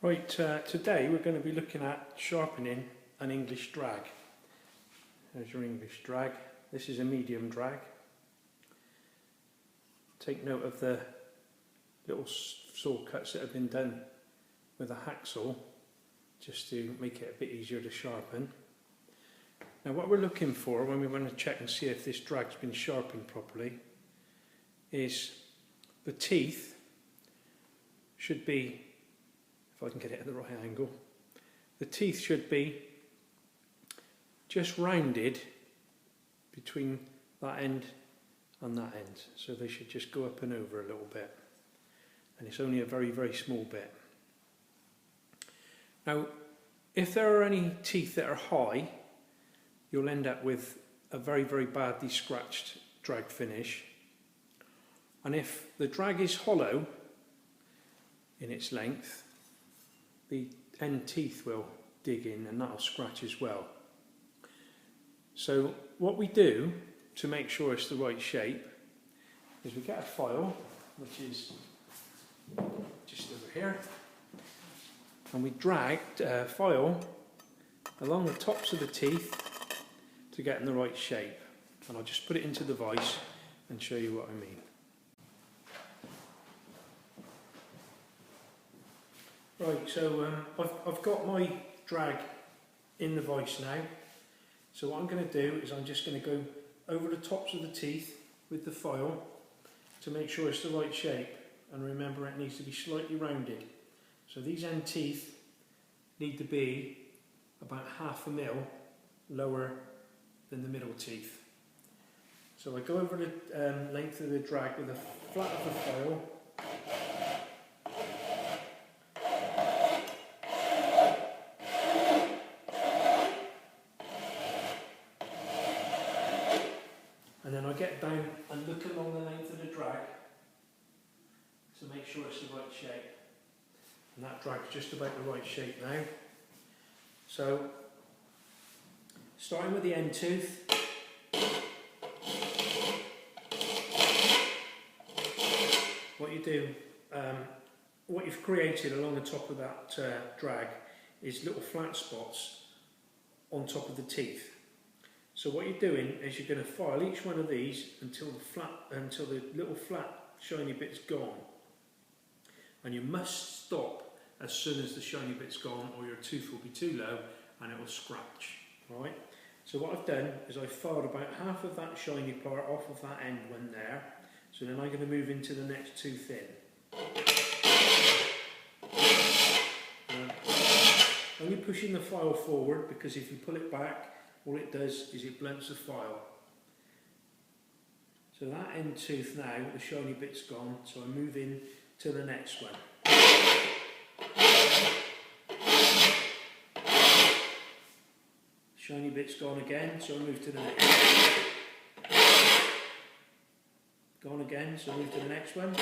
Right, today we're going to be looking at sharpening an English drag. There's your English drag. This is a medium drag. Take note of the little saw cuts that have been done with a hacksaw just to make it a bit easier to sharpen. Now what we're looking for when we want to check and see if this drag's been sharpened properly is the teeth should be, if I can get it at the right angle, the teeth should be just rounded between that end and that end. So they should just go up and over a little bit. And it's only a very, very small bit. Now, if there are any teeth that are high, you'll end up with a very, very badly scratched drag finish. And if the drag is hollow in its length, the end teeth will dig in and that'll scratch as well. So what we do to make sure it's the right shape is we get a file, which is just over here, and we drag file along the tops of the teeth to get in the right shape. And I'll just put it into the vise and show you what I mean. Right, so I've got my drag in the vise now. So what I'm going to do is I'm just going to go over the tops of the teeth with the file to make sure it's the right shape. And remember, it needs to be slightly rounded. So these end teeth need to be about 1/2 mm lower than the middle teeth. So I go over the length of the drag with the flat of the file. And then I get down and look along the length of the drag to make sure it's the right shape. And that drag's just about the right shape now. So, starting with the end tooth, what you do, what you've created along the top of that drag is little flat spots on top of the teeth. So what you're doing is you're going to file each one of these until the little flat shiny bit's gone. And you must stop as soon as the shiny bit's gone, or your tooth will be too low and it will scratch. Right? So what I've done is I've filed about 1/2 of that shiny part off of that end one there. So then I'm going to move into the next tooth in. Only pushing the file forward, because if you pull it back, all it does is it blunts the file. So that end tooth now, the shiny bit's gone, so I move in to the next one. Shiny bit's gone again, so I move to the next one. Gone again, so I move to the next one.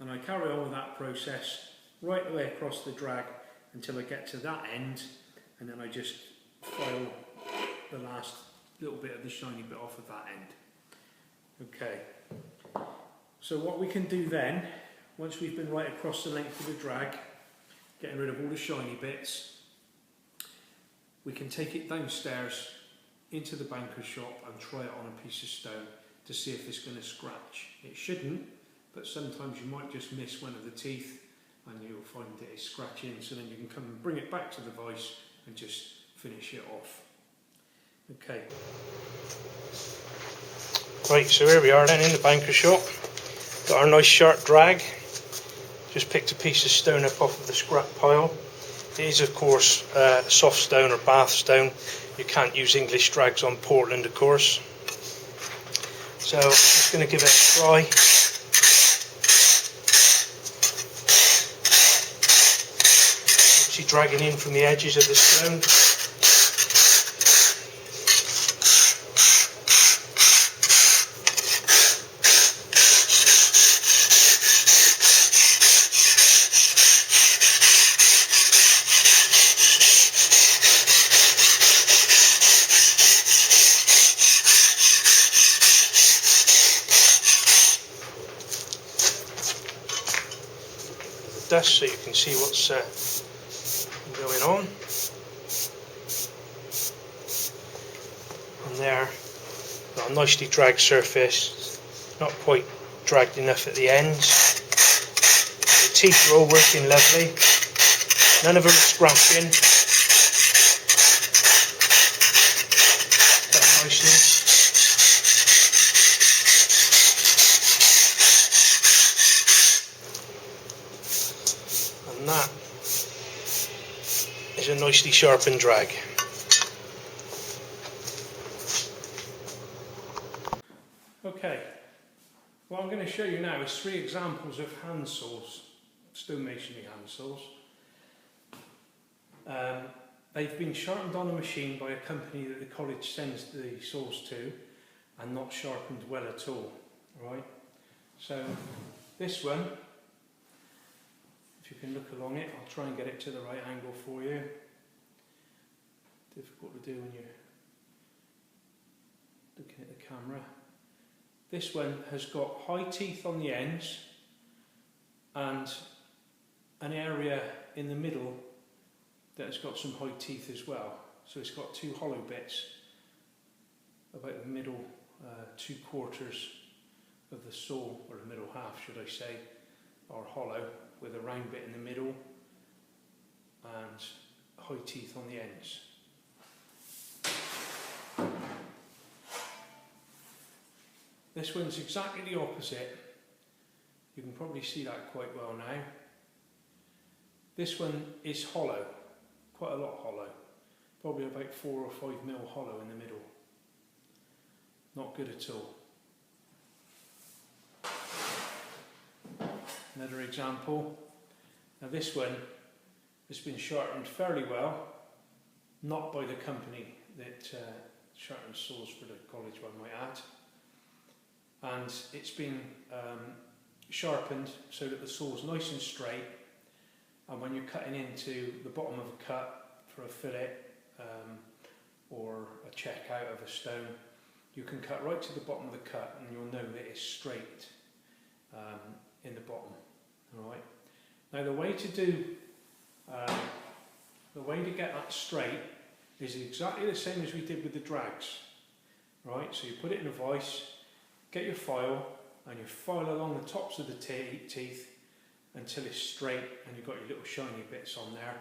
And I carry on with that process right the way across the drag until I get to that end, and then I just file the last little bit of the shiny bit off of that end. Okay, so what we can do then, once we've been right across the length of the drag, getting rid of all the shiny bits, we can take it downstairs into the banker's shop and try it on a piece of stone to see if it's going to scratch. It shouldn't, but sometimes you might just miss one of the teeth and you'll find that it's scratching, so then you can come and bring it back to the vise and just finish it off. Okay. Right, so here we are then in the banker shop. Got our nice sharp drag. Just picked a piece of stone up off of the scrap pile. It is of course soft stone or bath stone. You can't use English drags on Portland, of course. So I'm just going to give it a try. Dragging in from the edges of the stone. dust so you can see what's going on. And there, got a nicely dragged surface, not quite dragged enough at the ends. The teeth are all working lovely, none of them are scratching. Done nicely. And that is a nicely sharpened drag. Okay, what I'm going to show you now is 3 examples of hand saws, stonemasonry hand saws. They've been sharpened on a machine by a company that the college sends the saws to and not sharpened well at all. Right? So this one, if you can look along it, I'll try and get it to the right angle for you. Difficult to do when you're looking at the camera. This one has got high teeth on the ends and an area in the middle that has got some high teeth as well. So it's got 2 hollow bits about the middle 2/4 of the saw, or the middle half should I say, are hollow with a round bit in the middle and high teeth on the ends. This one's exactly the opposite. You can probably see that quite well now. This one is hollow, quite a lot hollow, probably about 4 or 5 mil hollow in the middle. Not good at all. Another example. Now this one has been sharpened fairly well, not by the company that sharpens saws for the college, I might add. And it's been sharpened so that the saw's nice and straight, and when you're cutting into the bottom of a cut for a fillet or a check out of a stone, you can cut right to the bottom of the cut and you'll know that it's straight in the bottom. Alright. Now the way to get that straight is exactly the same as we did with the drags. Right, so you put it in a vise, get your file, and you file along the tops of the teeth until it's straight and you've got your little shiny bits on there.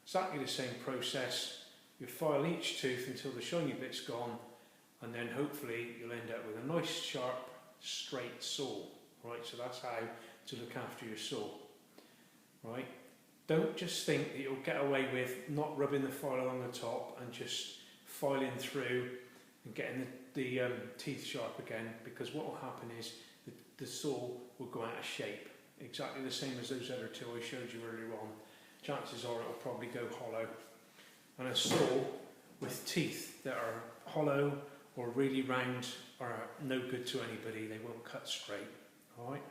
Exactly the same process. You file each tooth until the shiny bit's gone, and then hopefully you'll end up with a nice sharp straight saw. Right, so that's how to look after your saw. Right, don't just think that you'll get away with not rubbing the file along the top and just filing through and getting the teeth sharp again, because what will happen is the saw will go out of shape, exactly the same as those other 2 I showed you earlier on. Chances are it will probably go hollow. And a saw with teeth that are hollow or really round are no good to anybody. They won't cut straight. All right.